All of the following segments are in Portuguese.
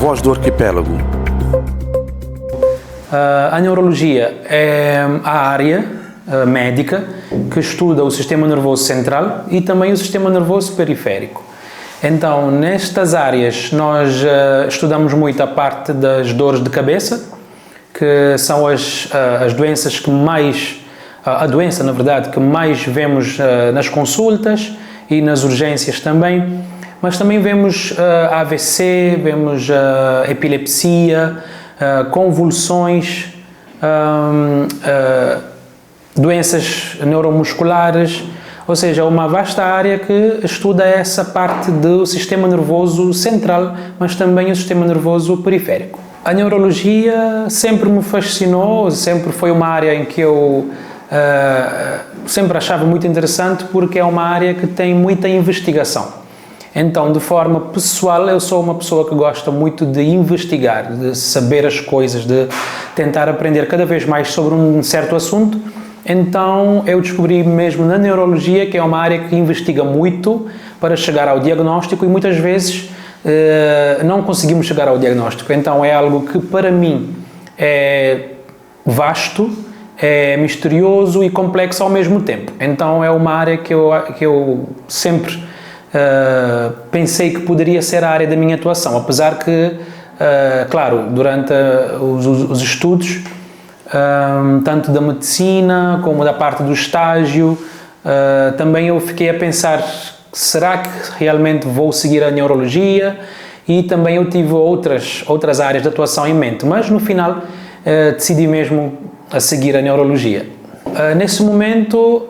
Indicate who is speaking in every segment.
Speaker 1: Voz do Arquipélago.
Speaker 2: A neurologia é a área médica que estuda o sistema nervoso central e também o sistema nervoso periférico. Então, nestas áreas, nós estudamos muito a parte das dores de cabeça, que são as doenças que mais, a doença, na verdade, que mais vemos nas consultas e nas urgências também, mas também vemos AVC, vemos epilepsia, convulsões, doenças neuromusculares, ou seja, uma vasta área que estuda essa parte do sistema nervoso central, mas também o sistema nervoso periférico. A neurologia sempre me fascinou, sempre foi uma área em que eu sempre achava muito interessante, porque é uma área que tem muita investigação. Então, de forma pessoal, eu sou uma pessoa que gosta muito de investigar, de saber as coisas, de tentar aprender cada vez mais sobre um certo assunto. Então, eu descobri mesmo na neurologia que é uma área que investiga muito para chegar ao diagnóstico e muitas vezes não conseguimos chegar ao diagnóstico. Então, é algo que para mim é vasto, é misterioso e complexo ao mesmo tempo. Então, é uma área que eu sempre pensei que poderia ser a área da minha atuação, apesar que, claro, durante os estudos, tanto da medicina como da parte do estágio, também eu fiquei a pensar, será que realmente vou seguir a neurologia? E também eu tive outras áreas de atuação em mente, mas no final decidi mesmo a seguir a neurologia. Nesse momento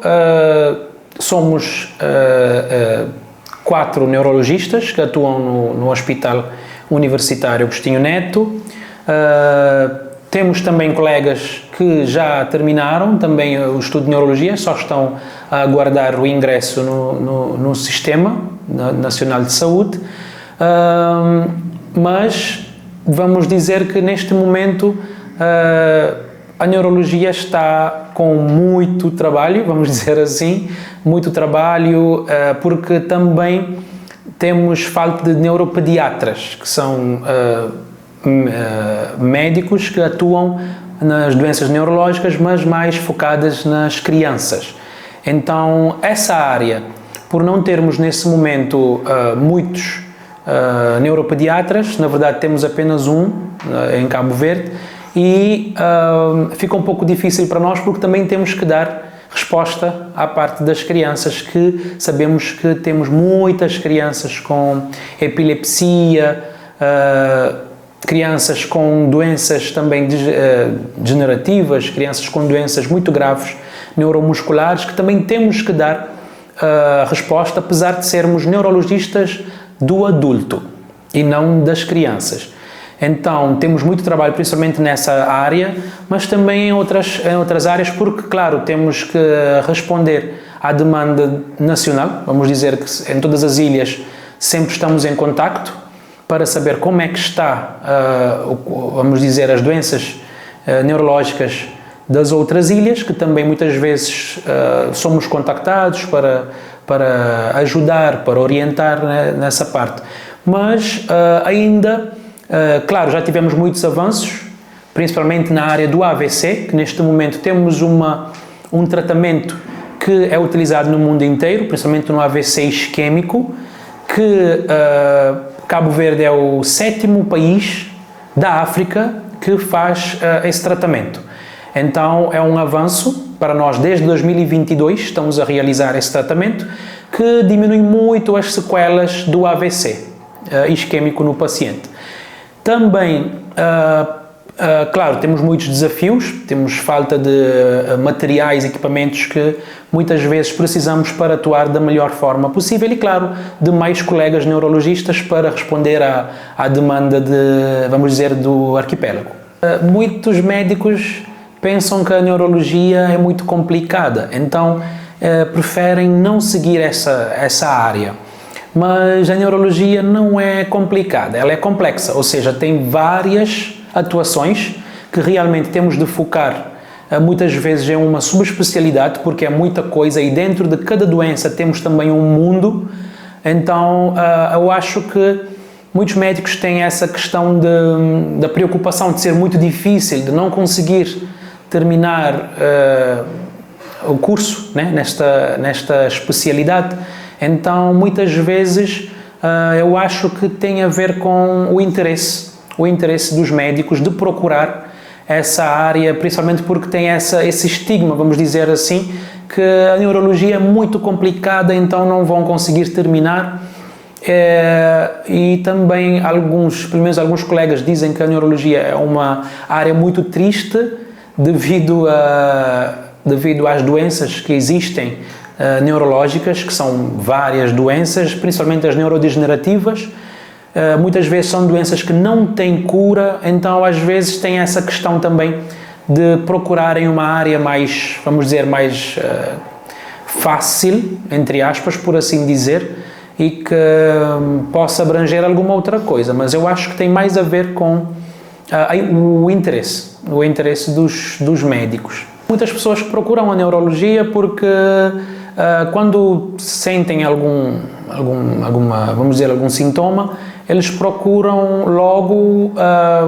Speaker 2: somos 4 neurologistas que atuam no Hospital Universitário Agostinho Neto. Temos também colegas que já terminaram também o estudo de neurologia, só estão a aguardar o ingresso no Sistema Nacional de Saúde, mas vamos dizer que neste momento a neurologia está com muito trabalho, vamos dizer assim, muito trabalho, porque também temos falta de neuropediatras, que são médicos que atuam nas doenças neurológicas, mas mais focadas nas crianças. Então, essa área, por não termos nesse momento muitos neuropediatras, na verdade temos apenas um em Cabo Verde, e fica um pouco difícil para nós, porque também temos que dar resposta à parte das crianças, que sabemos que temos muitas crianças com epilepsia, crianças com doenças também degenerativas, crianças com doenças muito graves, neuromusculares, que também temos que dar resposta, apesar de sermos neurologistas do adulto e não das crianças. Então, temos muito trabalho, principalmente nessa área, mas também em outras áreas, porque, claro, temos que responder à demanda nacional. Vamos dizer que em todas as ilhas sempre estamos em contacto para saber como é que está, vamos dizer, as doenças neurológicas das outras ilhas, que também muitas vezes somos contactados para ajudar, para orientar, né, nessa parte. Mas ainda, claro, já tivemos muitos avanços, principalmente na área do AVC, que neste momento temos um tratamento que é utilizado no mundo inteiro, principalmente no AVC isquémico, que Cabo Verde é o 7º país da África que faz esse tratamento. Então é um avanço para nós. Desde 2022 estamos a realizar esse tratamento, que diminui muito as sequelas do AVC isquémico no paciente. Também, claro, temos muitos desafios, temos falta de materiais, equipamentos que muitas vezes precisamos para atuar da melhor forma possível e, claro, de mais colegas neurologistas para responder à demanda, vamos dizer, do arquipélago. Muitos médicos pensam que a neurologia é muito complicada, então preferem não seguir essa área. Mas a neurologia não é complicada, ela é complexa, ou seja, tem várias atuações que realmente temos de focar muitas vezes em uma subespecialidade, porque é muita coisa e dentro de cada doença temos também um mundo. Então eu acho que muitos médicos têm essa questão da preocupação de ser muito difícil, de não conseguir terminar o curso, né, nesta especialidade. Então, muitas vezes, eu acho que tem a ver com o interesse dos médicos de procurar essa área, principalmente porque tem esse estigma, vamos dizer assim, que a neurologia é muito complicada, então não vão conseguir terminar. E também pelo menos alguns colegas dizem que a neurologia é uma área muito triste devido às doenças que existem neurológicas, que são várias doenças, principalmente as neurodegenerativas. Muitas vezes são doenças que não têm cura, então às vezes tem essa questão também de procurarem uma área mais, vamos dizer, mais fácil, entre aspas, por assim dizer, e que possa abranger alguma outra coisa, mas eu acho que tem mais a ver com o interesse dos médicos. Muitas pessoas procuram a neurologia porque quando sentem vamos dizer, algum sintoma, eles procuram logo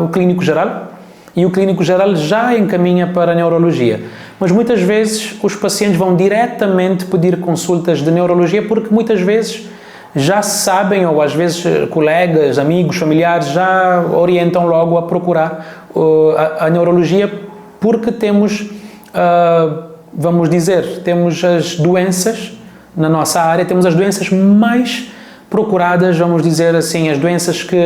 Speaker 2: o clínico geral, e o clínico geral já encaminha para a neurologia. Mas muitas vezes os pacientes vão diretamente pedir consultas de neurologia porque muitas vezes já sabem, ou às vezes colegas, amigos, familiares já orientam logo a procurar a neurologia porque temos, vamos dizer, temos as doenças na nossa área, temos as doenças mais procuradas, vamos dizer assim, as doenças que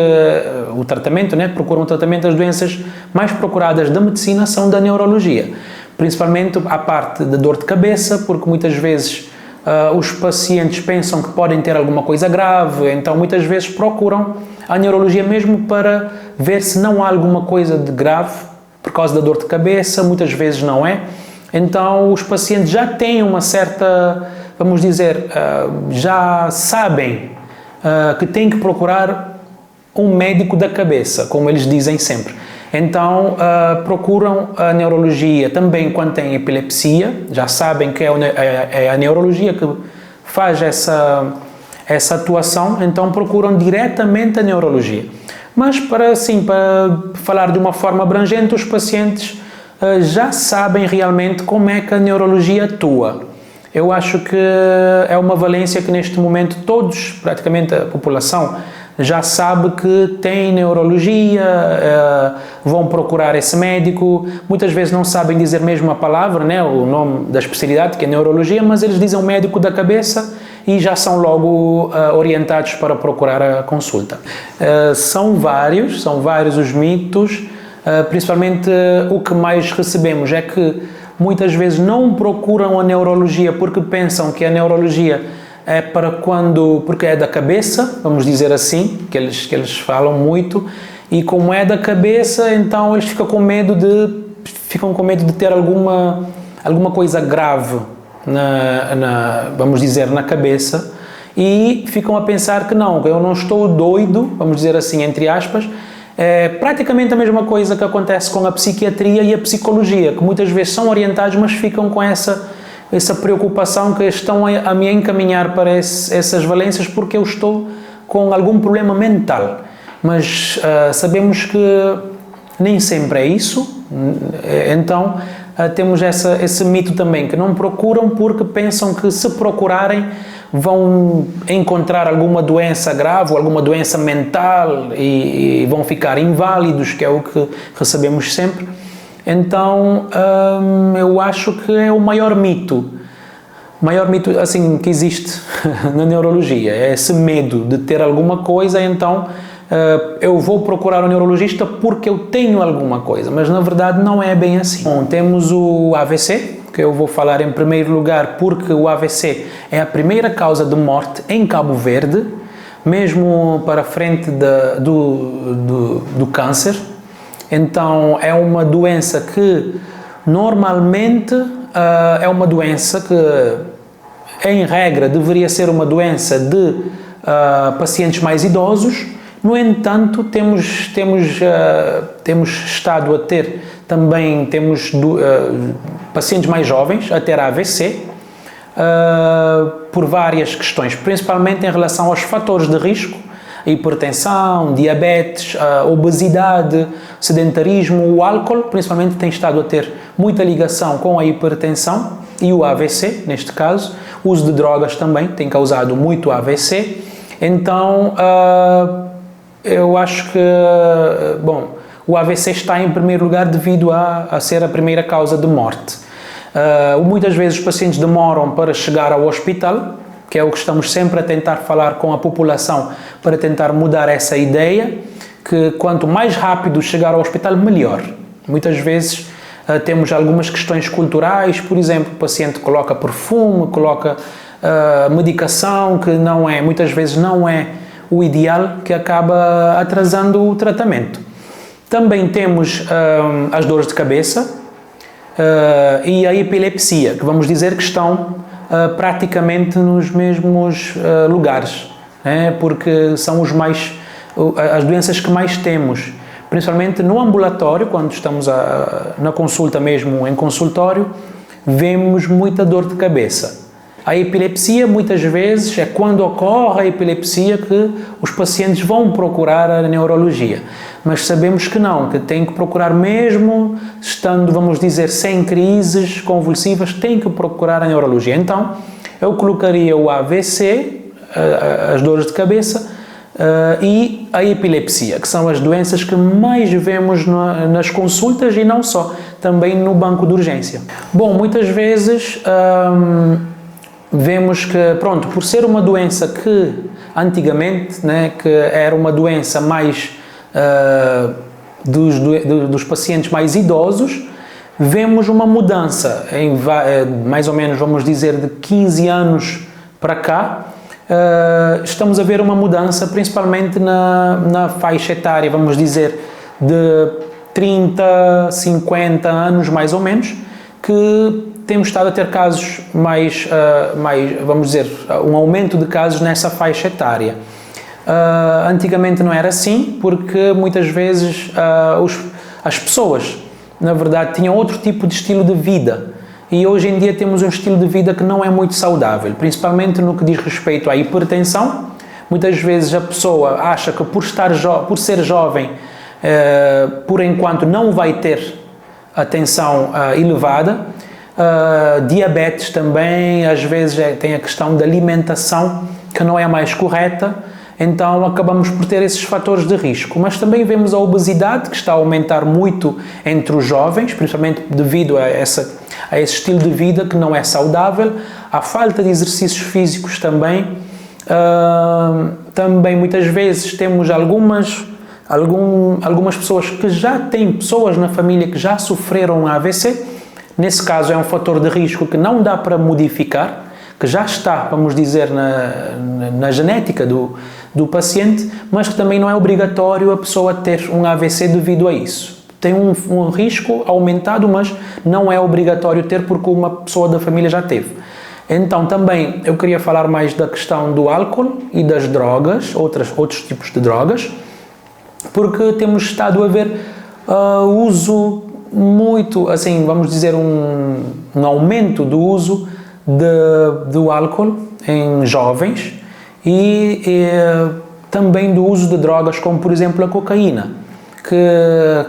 Speaker 2: o tratamento, né, procuram o tratamento, as doenças mais procuradas da medicina são da neurologia, principalmente a parte da dor de cabeça, porque muitas vezes os pacientes pensam que podem ter alguma coisa grave, então muitas vezes procuram a neurologia mesmo para ver se não há alguma coisa de grave por causa da dor de cabeça, muitas vezes não é. Então os pacientes já têm uma certa, vamos dizer, já sabem que têm que procurar um médico da cabeça, como eles dizem sempre. Então procuram a neurologia também quando têm epilepsia, já sabem que é a neurologia que faz essa atuação, então procuram diretamente a neurologia. Mas para falar de uma forma abrangente, os pacientes já sabem realmente como é que a neurologia atua. Eu acho que é uma valência que neste momento todos, praticamente a população, já sabe que tem neurologia, vão procurar esse médico, muitas vezes não sabem dizer mesmo a palavra, né, o nome da especialidade, que é neurologia, mas eles dizem o médico da cabeça e já são logo orientados para procurar a consulta. São vários os mitos, principalmente o que mais recebemos é que muitas vezes não procuram a neurologia porque pensam que a neurologia é porque é da cabeça, vamos dizer assim, que eles falam muito, e como é da cabeça, então eles ficam com medo de ter alguma coisa grave vamos dizer, na cabeça, e ficam a pensar que não, eu não estou doido, vamos dizer assim, entre aspas. É praticamente a mesma coisa que acontece com a psiquiatria e a psicologia, que muitas vezes são orientados, mas ficam com essa preocupação que estão a me encaminhar para essas valências porque eu estou com algum problema mental. Mas sabemos que nem sempre é isso, então temos esse mito também, que não procuram porque pensam que se procurarem vão encontrar alguma doença grave ou alguma doença mental e vão ficar inválidos, que é o que recebemos sempre. Então, eu acho que é o maior mito assim, que existe na neurologia, é esse medo de ter alguma coisa, então eu vou procurar um neurologista porque eu tenho alguma coisa, mas na verdade não é bem assim. Bom, temos o AVC, que eu vou falar em primeiro lugar porque o AVC é a primeira causa de morte em Cabo Verde, mesmo para frente do câncer. Então é uma doença que normalmente é uma doença que em regra deveria ser uma doença de pacientes mais idosos. No entanto, temos estado a ter também pacientes mais jovens a ter AVC por várias questões, principalmente em relação aos fatores de risco. a hipertensão, diabetes, a obesidade, sedentarismo. O álcool, principalmente, tem estado a ter muita ligação com a hipertensão e o AVC, neste caso. O uso de drogas também tem causado muito AVC. Então, eu acho que, bom, o AVC está em primeiro lugar devido a ser a primeira causa de morte. Muitas vezes os pacientes demoram para chegar ao hospital, que é o que estamos sempre a tentar falar com a população para tentar mudar essa ideia, que quanto mais rápido chegar ao hospital, melhor. Muitas vezes temos algumas questões culturais, por exemplo, o paciente coloca perfume, coloca medicação que muitas vezes não é o ideal, que acaba atrasando o tratamento. Também temos as dores de cabeça e a epilepsia, que vamos dizer que estão praticamente nos mesmos lugares, né? Porque são as doenças que mais temos, principalmente no ambulatório, quando estamos na consulta mesmo, em consultório, vemos muita dor de cabeça. A epilepsia, muitas vezes, é quando ocorre a epilepsia que os pacientes vão procurar a neurologia. Mas sabemos que não, que tem que procurar mesmo, estando, vamos dizer, sem crises convulsivas, tem que procurar a neurologia. Então, eu colocaria o AVC, as dores de cabeça, e a epilepsia, que são as doenças que mais vemos nas consultas e não só, também no banco de urgência. Bom, muitas vezes vemos que, pronto, por ser uma doença que antigamente, né, que era uma doença mais dos pacientes mais idosos, vemos uma mudança em mais ou menos, vamos dizer, de 15 anos para cá. Estamos a ver uma mudança principalmente na faixa etária, vamos dizer, de 30, 50 anos mais ou menos, que temos estado a ter casos mais, vamos dizer, um aumento de casos nessa faixa etária. Antigamente não era assim, porque muitas vezes as pessoas, na verdade, tinham outro tipo de estilo de vida. E hoje em dia temos um estilo de vida que não é muito saudável, principalmente no que diz respeito à hipertensão. Muitas vezes a pessoa acha que por ser jovem, por enquanto não vai ter a tensão elevada. Diabetes também, às vezes tem a questão da alimentação que não é a mais correta, então acabamos por ter esses fatores de risco. Mas também vemos a obesidade, que está a aumentar muito entre os jovens, principalmente devido a esse estilo de vida que não é saudável, a falta de exercícios físicos também. Também muitas vezes temos algumas pessoas que já têm pessoas na família que já sofreram AVC. Nesse caso é um fator de risco que não dá para modificar, que já está, vamos dizer, na genética do paciente, mas que também não é obrigatório a pessoa ter um AVC devido a isso. Tem um risco aumentado, mas não é obrigatório ter porque uma pessoa da família já teve. Então também eu queria falar mais da questão do álcool e das drogas, outros tipos de drogas, porque temos estado a ver uso muito, assim, vamos dizer, um aumento do uso do álcool em jovens e também do uso de drogas como, por exemplo, a cocaína, que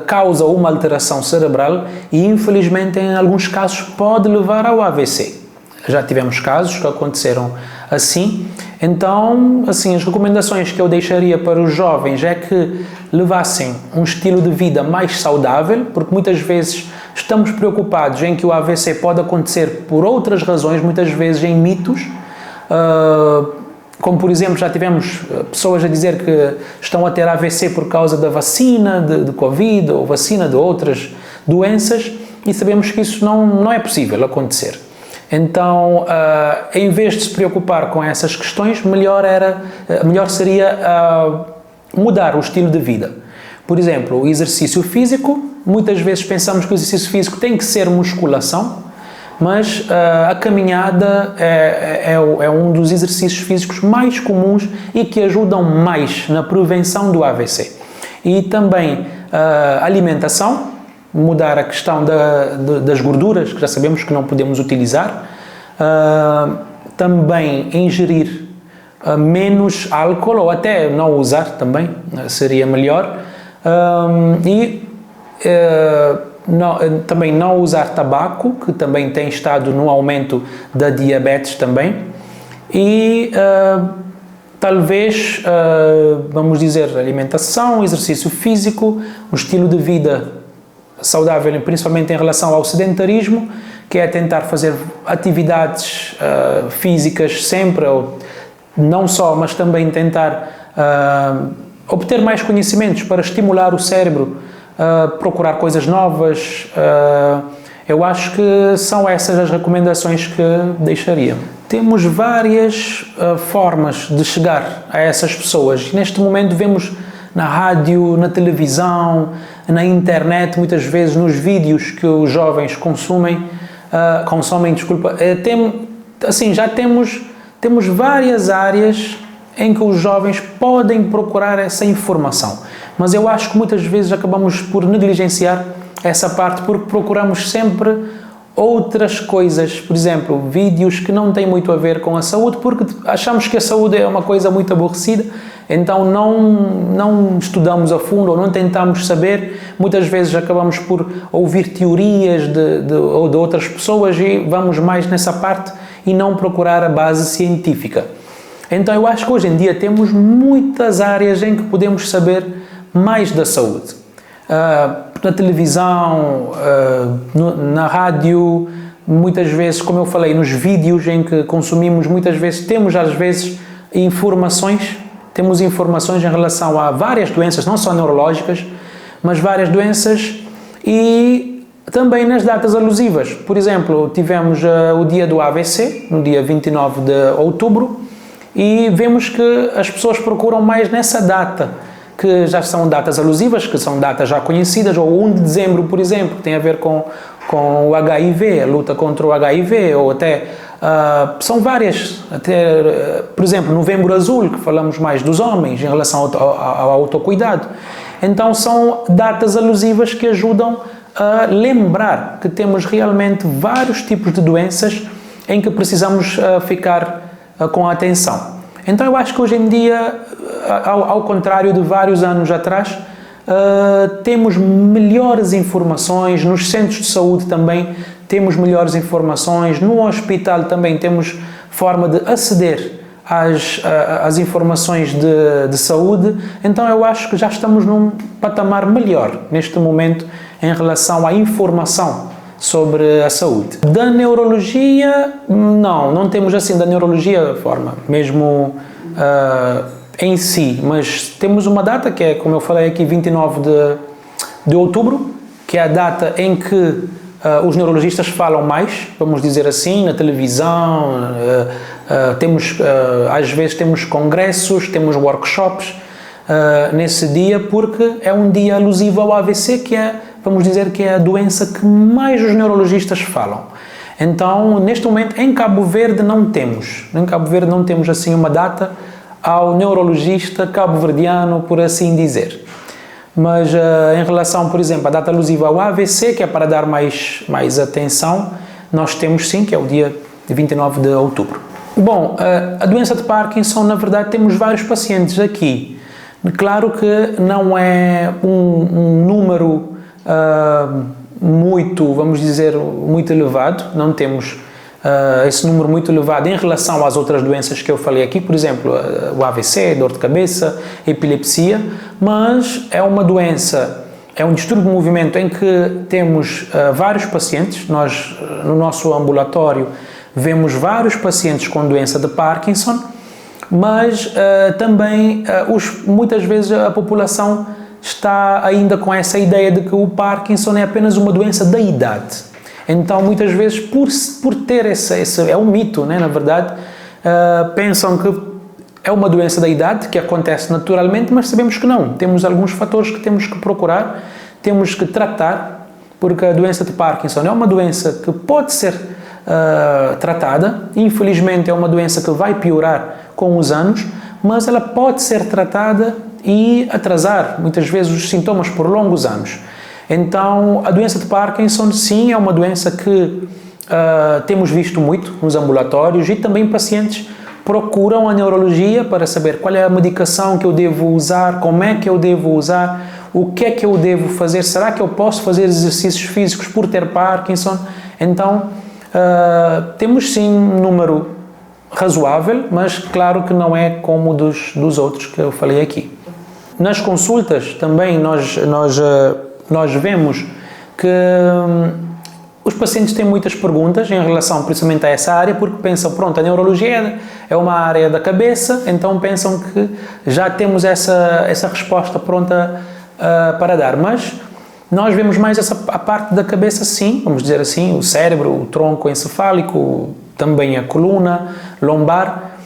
Speaker 2: causa uma alteração cerebral e, infelizmente, em alguns casos pode levar ao AVC. Já tivemos casos que aconteceram assim. Então, assim, as recomendações que eu deixaria para os jovens é que levassem um estilo de vida mais saudável, porque muitas vezes estamos preocupados em que o AVC pode acontecer por outras razões, muitas vezes em mitos, como por exemplo já tivemos pessoas a dizer que estão a ter AVC por causa da vacina de Covid ou vacina de outras doenças, e sabemos que isso não é possível acontecer. Então, em vez de se preocupar com essas questões, melhor seria mudar o estilo de vida. Por exemplo, o exercício físico. Muitas vezes pensamos que o exercício físico tem que ser musculação, mas a caminhada é um dos exercícios físicos mais comuns e que ajudam mais na prevenção do AVC. E também a alimentação, mudar a questão das gorduras, que já sabemos que não podemos utilizar, também ingerir menos álcool, ou até não usar também, seria melhor. Também não usar tabaco, que também tem estado no aumento da diabetes também. E talvez, vamos dizer, alimentação, exercício físico, um estilo de vida saudável, principalmente em relação ao sedentarismo, que é tentar fazer atividades físicas sempre, ou não só, mas também tentar obter mais conhecimentos para estimular o cérebro, procurar coisas novas. Eu acho que são essas as recomendações que deixaria. Temos várias formas de chegar a essas pessoas. Neste momento vemos na rádio, na televisão, na internet, muitas vezes nos vídeos que os jovens consomem, já temos várias áreas em que os jovens podem procurar essa informação. Mas eu acho que muitas vezes acabamos por negligenciar essa parte porque procuramos sempre outras coisas, por exemplo, vídeos que não têm muito a ver com a saúde, porque achamos que a saúde é uma coisa muito aborrecida, então não estudamos a fundo ou não tentamos saber. Muitas vezes acabamos por ouvir teorias de outras pessoas e vamos mais nessa parte e não procurar a base científica. Então eu acho que hoje em dia temos muitas áreas em que podemos saber mais da saúde. Na televisão, na rádio, muitas vezes, como eu falei, nos vídeos em que consumimos, muitas vezes temos informações em relação a várias doenças, não só neurológicas, mas várias doenças, e também nas datas alusivas. Por exemplo, tivemos o dia do AVC, no dia 29 de outubro, e vemos que as pessoas procuram mais nessa data, que já são datas alusivas, que são datas já conhecidas, ou 1 de dezembro, por exemplo, que tem a ver com o HIV, a luta contra o HIV, ou até, são várias, por exemplo, Novembro Azul, que falamos mais dos homens em relação ao autocuidado. Então são datas alusivas que ajudam a lembrar que temos realmente vários tipos de doenças em que precisamos ficar com atenção. Então eu acho que hoje em dia, ao contrário de vários anos atrás, temos melhores informações, nos centros de saúde também temos melhores informações, no hospital também temos forma de aceder às informações de saúde. Então eu acho que já estamos num patamar melhor neste momento em relação à informação sobre a saúde. Da neurologia, não temos assim da neurologia forma, mesmo em si, mas temos uma data que é, como eu falei aqui, 29 de outubro, que é a data em que os neurologistas falam mais, vamos dizer assim, na televisão, às vezes temos congressos, temos workshops nesse dia, porque é um dia alusivo ao AVC, que é, vamos dizer, que é a doença que mais os neurologistas falam. Então, neste momento, em Cabo Verde não temos assim uma data ao neurologista cabo-verdiano, por assim dizer. Mas em relação, por exemplo, à data alusiva ao AVC, que é para dar mais atenção, nós temos sim, que é o dia 29 de outubro. Bom, a doença de Parkinson, na verdade, temos vários pacientes aqui. Claro que não é um número muito, vamos dizer, muito elevado, não temos esse número muito elevado em relação às outras doenças que eu falei aqui, por exemplo, o AVC, dor de cabeça, epilepsia, mas é uma doença, é um distúrbio de movimento em que temos vários pacientes. Nós, no nosso ambulatório, vemos vários pacientes com doença de Parkinson, mas também muitas vezes a população está ainda com essa ideia de que o Parkinson é apenas uma doença da idade. Então, muitas vezes, por ter esse é um mito, né, na verdade, pensam que é uma doença da idade, que acontece naturalmente, mas sabemos que não. Temos alguns fatores que temos que procurar, temos que tratar, porque a doença de Parkinson é uma doença que pode ser tratada. Infelizmente, é uma doença que vai piorar com os anos, mas ela pode ser tratada e atrasar, muitas vezes, os sintomas por longos anos. Então, a doença de Parkinson, sim, é uma doença que temos visto muito nos ambulatórios e também pacientes procuram a neurologia para saber qual é a medicação que eu devo usar, como é que eu devo usar, o que é que eu devo fazer, será que eu posso fazer exercícios físicos por ter Parkinson? Então, temos sim um número razoável, mas claro que não é como dos outros que eu falei aqui. Nas consultas também nós vemos que os pacientes têm muitas perguntas em relação principalmente a essa área, porque pensam, pronto, a neurologia é uma área da cabeça, então pensam que já temos essa resposta pronta para dar, mas nós vemos mais a parte da cabeça, sim, vamos dizer assim, o cérebro, o tronco encefálico, também a coluna lombar,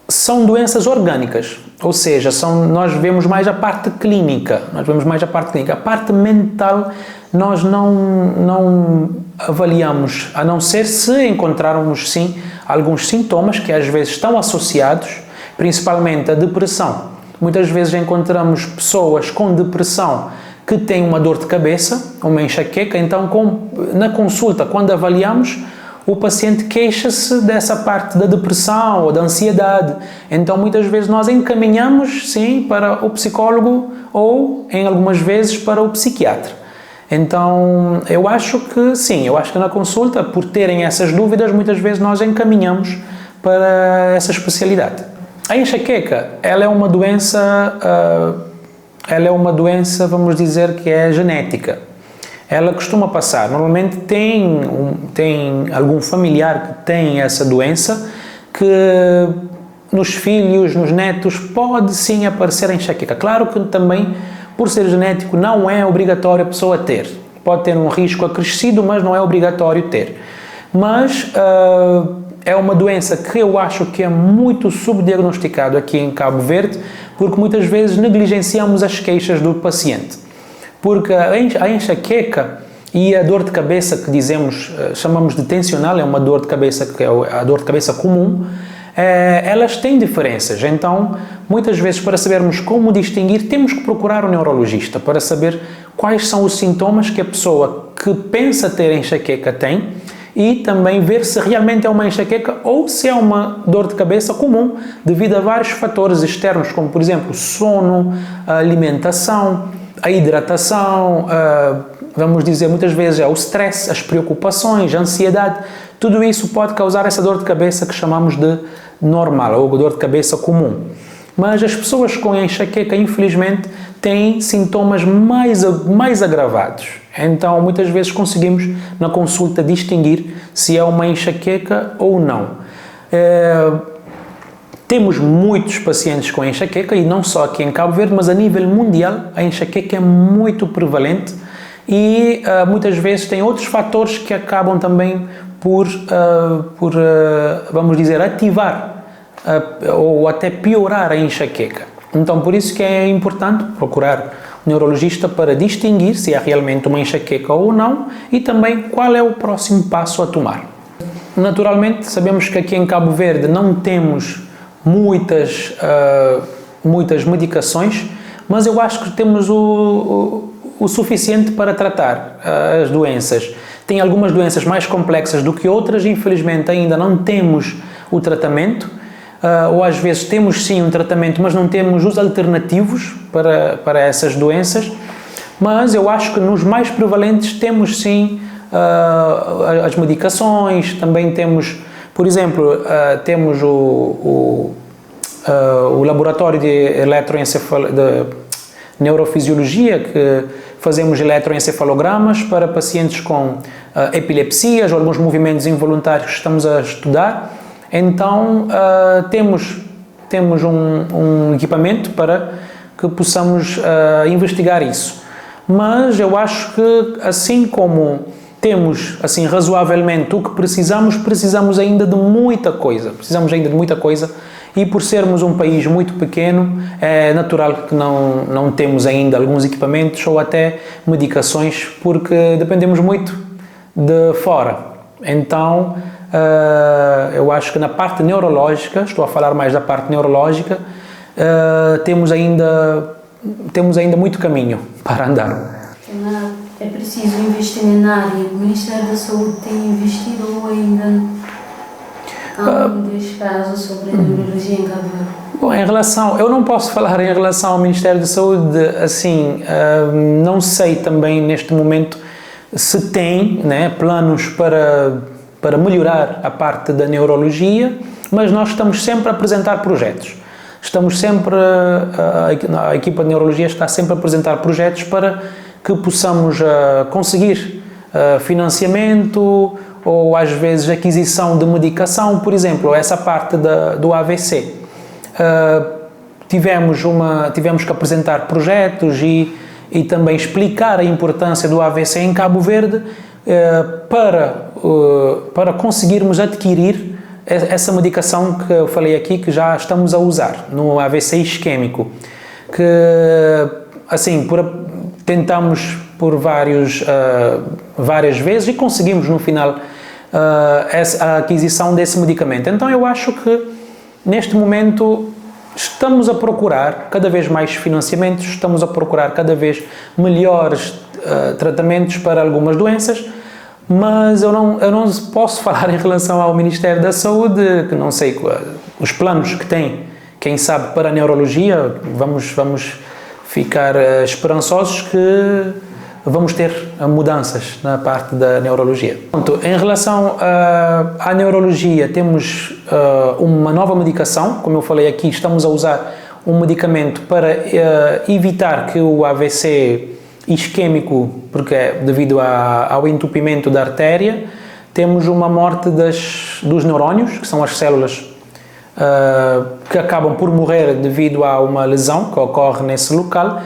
Speaker 2: são doenças orgânicas, ou seja, nós vemos mais a parte clínica, a parte mental nós não avaliamos, a não ser se encontrarmos sim alguns sintomas que às vezes estão associados, principalmente a depressão. Muitas vezes encontramos pessoas com depressão que têm uma dor de cabeça, uma enxaqueca, então na consulta, quando avaliamos, o paciente queixa-se dessa parte da depressão ou da ansiedade. Então, muitas vezes nós encaminhamos, sim, para o psicólogo ou, em algumas vezes, para o psiquiatra. Então, eu acho que na consulta, por terem essas dúvidas, muitas vezes nós encaminhamos para essa especialidade. A enxaqueca, ela é uma doença, vamos dizer, que é genética. Ela costuma passar, normalmente tem algum familiar que tem essa doença, que nos filhos, nos netos, pode sim aparecer a enxaqueca. Claro que também, por ser genético, não é obrigatório a pessoa ter. Pode ter um risco acrescido, mas não é obrigatório ter. Mas é uma doença que eu acho que é muito subdiagnosticado aqui em Cabo Verde, porque muitas vezes negligenciamos as queixas do paciente. Porque a enxaqueca e a dor de cabeça que chamamos de tensional, é uma dor de cabeça que é a dor de cabeça comum, elas têm diferenças. Então, muitas vezes, para sabermos como distinguir, temos que procurar um neurologista para saber quais são os sintomas que a pessoa que pensa ter enxaqueca tem e também ver se realmente é uma enxaqueca ou se é uma dor de cabeça comum devido a vários fatores externos, como, por exemplo, sono, a alimentação, a hidratação, vamos dizer, muitas vezes é o stress, as preocupações, a ansiedade. Tudo isso pode causar essa dor de cabeça que chamamos de normal ou dor de cabeça comum. Mas as pessoas com enxaqueca, infelizmente, têm sintomas mais agravados. Então, muitas vezes conseguimos, na consulta, distinguir se é uma enxaqueca ou não. Temos muitos pacientes com enxaqueca, e não só aqui em Cabo Verde, mas a nível mundial, a enxaqueca é muito prevalente e muitas vezes tem outros fatores que acabam também por vamos dizer, ativar ou até piorar a enxaqueca. Então, por isso que é importante procurar um neurologista para distinguir se é realmente uma enxaqueca ou não e também qual é o próximo passo a tomar. Naturalmente, sabemos que aqui em Cabo Verde não temos muitas medicações, mas eu acho que temos o suficiente para tratar as doenças. Tem algumas doenças mais complexas do que outras, infelizmente ainda não temos o tratamento, ou às vezes temos sim um tratamento, mas não temos os alternativos para essas doenças, mas eu acho que nos mais prevalentes temos sim as medicações, também temos, por exemplo, temos o laboratório de neurofisiologia, que fazemos eletroencefalogramas para pacientes com epilepsias ou alguns movimentos involuntários que estamos a estudar. Então, temos um equipamento para que possamos investigar isso. Mas eu acho que, assim como temos, assim, razoavelmente o que precisamos ainda de muita coisa. E por sermos um país muito pequeno, é natural que não temos ainda alguns equipamentos ou até medicações, porque dependemos muito de fora. Então, eu acho que na parte neurológica, estou a falar mais da parte neurológica, temos ainda muito caminho para andar.
Speaker 1: É preciso investir na área. O Ministério da Saúde tem investido ou ainda? Há muitos casos sobre a neurologia em Cabo Verde.
Speaker 2: Bom, eu não posso falar em relação ao Ministério da Saúde, assim, não sei também neste momento se tem, né, planos para melhorar a parte da neurologia, mas nós estamos sempre a apresentar projetos. Estamos sempre, a equipa de neurologia está sempre a apresentar projetos para que possamos conseguir financiamento ou às vezes aquisição de medicação, por exemplo, essa parte do AVC. Tivemos que apresentar projetos e também explicar a importância do AVC em Cabo Verde para conseguirmos adquirir essa medicação que eu falei aqui, que já estamos a usar no AVC isquémico, que assim, tentamos por várias vezes e conseguimos no final a aquisição desse medicamento. Então eu acho que neste momento estamos a procurar cada vez mais financiamentos, estamos a procurar cada vez melhores tratamentos para algumas doenças, mas eu não posso falar em relação ao Ministério da Saúde, que não sei os planos que tem, quem sabe para a neurologia, vamos ficar esperançosos que vamos ter mudanças na parte da neurologia. Em relação à neurologia, temos uma nova medicação, como eu falei aqui, estamos a usar um medicamento para evitar que o AVC isquémico, porque é devido ao entupimento da artéria, temos uma morte dos neurónios, que são as células que acabam por morrer devido a uma lesão que ocorre nesse local.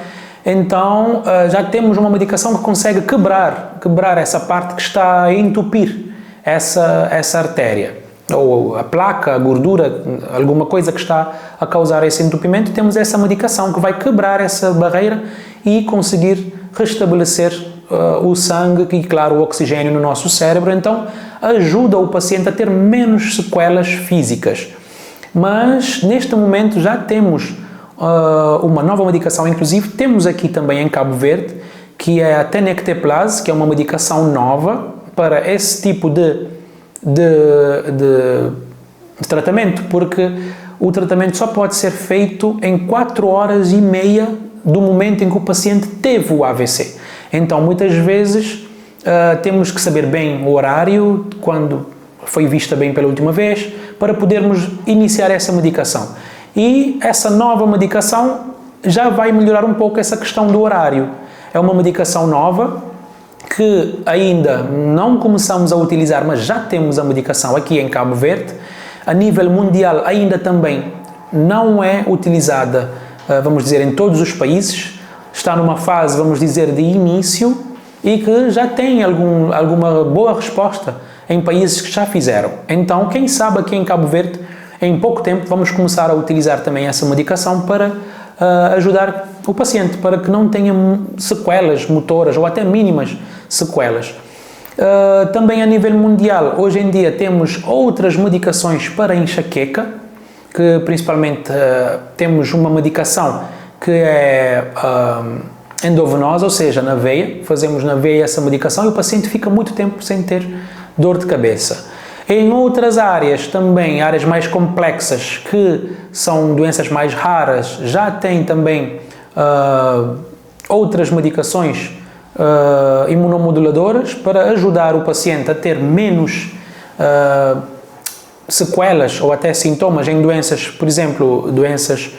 Speaker 2: Então já temos uma medicação que consegue quebrar essa parte que está a entupir essa artéria, ou a placa, a gordura, alguma coisa que está a causar esse entupimento. Temos essa medicação que vai quebrar essa barreira e conseguir restabelecer o sangue e, claro, o oxigênio no nosso cérebro. Então ajuda o paciente a ter menos sequelas físicas. Mas neste momento já temos uma nova medicação, inclusive temos aqui também em Cabo Verde, que é a Tenecteplase, que é uma medicação nova para esse tipo de tratamento, porque o tratamento só pode ser feito em 4 horas e meia do momento em que o paciente teve o AVC. Então, muitas vezes, temos que saber bem o horário, quando foi vista bem pela última vez, para podermos iniciar essa medicação. E essa nova medicação já vai melhorar um pouco essa questão do horário. É uma medicação nova que ainda não começamos a utilizar, mas já temos a medicação aqui em Cabo Verde. A nível mundial ainda também não é utilizada, vamos dizer, em todos os países. Está numa fase, vamos dizer, de início e que já tem alguma boa resposta em países que já fizeram. Então, quem sabe aqui em Cabo Verde, em pouco tempo, vamos começar a utilizar também essa medicação para ajudar o paciente, para que não tenha sequelas motoras ou até mínimas sequelas. Também a nível mundial, hoje em dia temos outras medicações para enxaqueca, que principalmente temos uma medicação que é endovenosa, ou seja, na veia, fazemos na veia essa medicação e o paciente fica muito tempo sem ter dor de cabeça. Em outras áreas também, áreas mais complexas, que são doenças mais raras, já tem também outras medicações imunomoduladoras para ajudar o paciente a ter menos sequelas ou até sintomas em doenças, por exemplo, doenças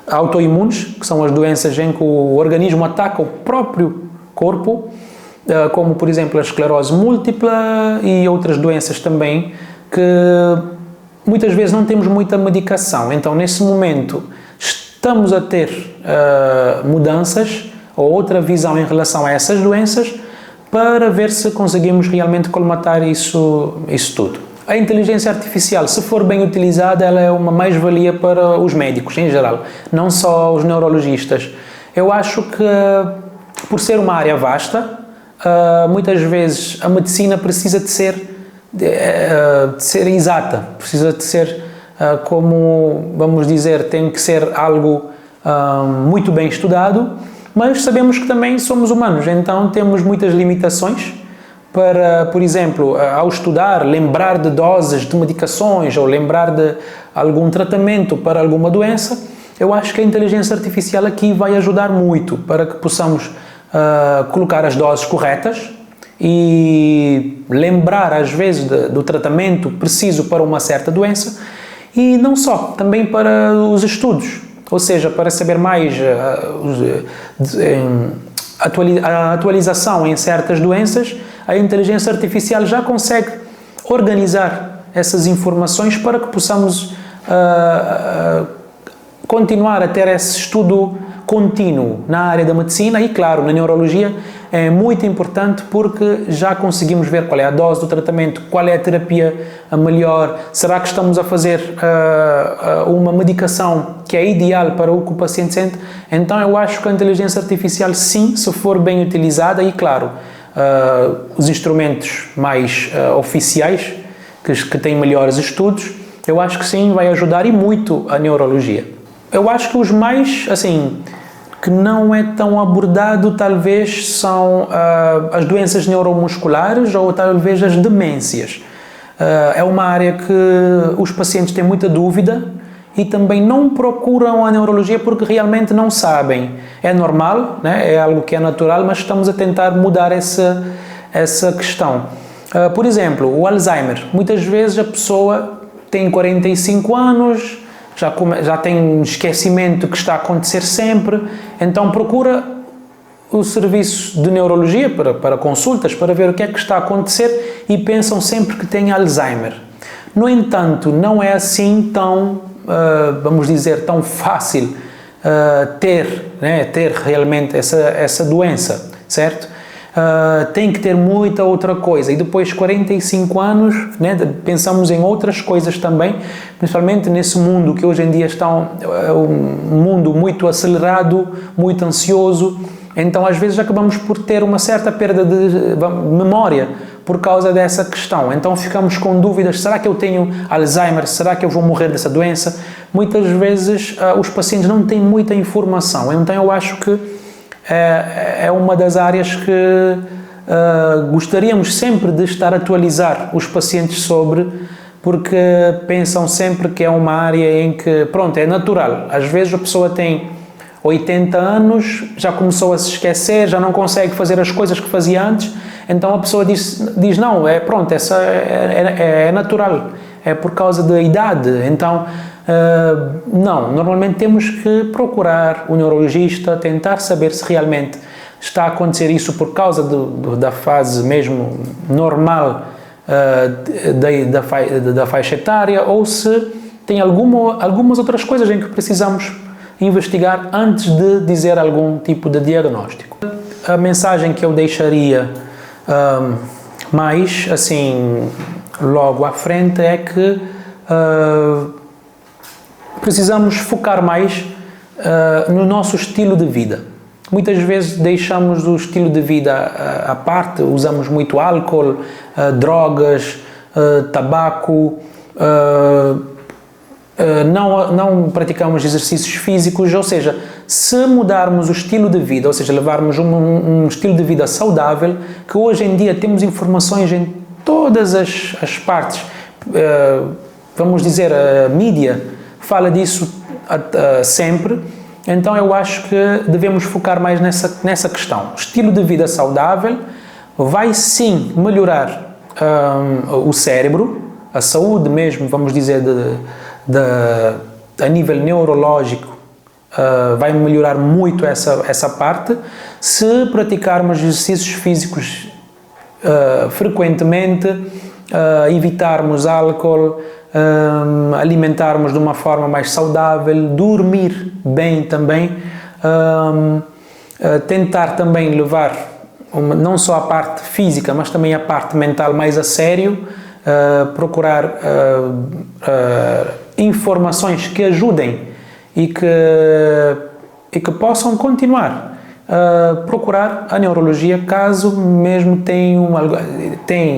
Speaker 2: autoimunes, que são as doenças em que o organismo ataca o próprio corpo, como por exemplo a esclerose múltipla e outras doenças também que muitas vezes não temos muita medicação. Então nesse momento estamos a ter mudanças ou outra visão em relação a essas doenças para ver se conseguimos realmente colmatar isso tudo. A inteligência artificial, se for bem utilizada, ela é uma mais-valia para os médicos em geral, não só os neurologistas. Eu acho que, por ser uma área vasta, muitas vezes a medicina precisa de ser exata, precisa de ser, como vamos dizer, tem que ser algo muito bem estudado, mas sabemos que também somos humanos, então temos muitas limitações para, por exemplo, ao estudar, lembrar de doses de medicações ou lembrar de algum tratamento para alguma doença, eu acho que a inteligência artificial aqui vai ajudar muito para que possamos colocar as doses corretas e lembrar, às vezes, do tratamento preciso para uma certa doença, e não só, também para os estudos, ou seja, para saber mais a atualização em certas doenças, a inteligência artificial já consegue organizar essas informações para que possamos continuar a ter esse estudo contínuo na área da medicina e, claro, na neurologia é muito importante porque já conseguimos ver qual é a dose do tratamento, qual é a terapia melhor, será que estamos a fazer uma medicação que é ideal para o que o paciente sente. Então eu acho que a inteligência artificial, sim, se for bem utilizada, e claro, os instrumentos mais oficiais, que têm melhores estudos, eu acho que sim, vai ajudar e muito a neurologia. Eu acho que os mais, assim, que não é tão abordado, talvez, são as doenças neuromusculares ou talvez as demências. É uma área que os pacientes têm muita dúvida e também não procuram a neurologia porque realmente não sabem. É normal, né? É algo que é natural, mas estamos a tentar mudar essa questão. Por exemplo, o Alzheimer. Muitas vezes a pessoa tem 45 anos, já tem um esquecimento que está a acontecer sempre, então procura o serviço de neurologia para consultas, para ver o que é que está a acontecer e pensam sempre que tem Alzheimer. No entanto, não é assim tão, vamos dizer, tão fácil ter realmente essa doença, certo? Tem que ter muita outra coisa, e depois de 45 anos, né, pensamos em outras coisas também, principalmente nesse mundo que hoje em dia está um mundo muito acelerado, muito ansioso, então às vezes acabamos por ter uma certa perda de memória por causa dessa questão, então ficamos com dúvidas, será que eu tenho Alzheimer, será que eu vou morrer dessa doença? Muitas vezes os pacientes não têm muita informação, então eu acho que é uma das áreas que gostaríamos sempre de estar a atualizar os pacientes sobre, porque pensam sempre que é uma área em que, pronto, é natural. Às vezes a pessoa tem 80 anos, já começou a se esquecer, já não consegue fazer as coisas que fazia antes, então a pessoa diz não, pronto, essa é natural, é por causa da idade, então... não, normalmente temos que procurar o neurologista, tentar saber se realmente está a acontecer isso por causa da fase mesmo normal da faixa etária, ou se tem algumas outras coisas em que precisamos investigar antes de dizer algum tipo de diagnóstico. A mensagem que eu deixaria mais assim logo à frente é que precisamos focar mais no nosso estilo de vida. Muitas vezes deixamos o estilo de vida à parte, usamos muito álcool, drogas, tabaco, não praticamos exercícios físicos, ou seja, se mudarmos o estilo de vida, ou seja, levarmos um estilo de vida saudável, que hoje em dia temos informações em todas as partes, vamos dizer, a mídia fala disso sempre, então eu acho que devemos focar mais nessa questão. O estilo de vida saudável vai sim melhorar o cérebro, a saúde mesmo, vamos dizer, a nível neurológico, vai melhorar muito essa parte, se praticarmos exercícios físicos frequentemente, evitarmos álcool, alimentarmos de uma forma mais saudável, dormir bem também, tentar também levar não só a parte física, mas também a parte mental mais a sério, procurar informações que ajudem e que possam continuar procurar a neurologia caso mesmo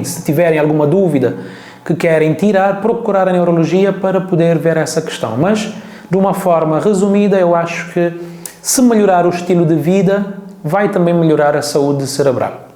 Speaker 2: se tiverem alguma dúvida que querem tirar, procurar a neurologia para poder ver essa questão. Mas, de uma forma resumida, eu acho que se melhorar o estilo de vida, vai também melhorar a saúde cerebral.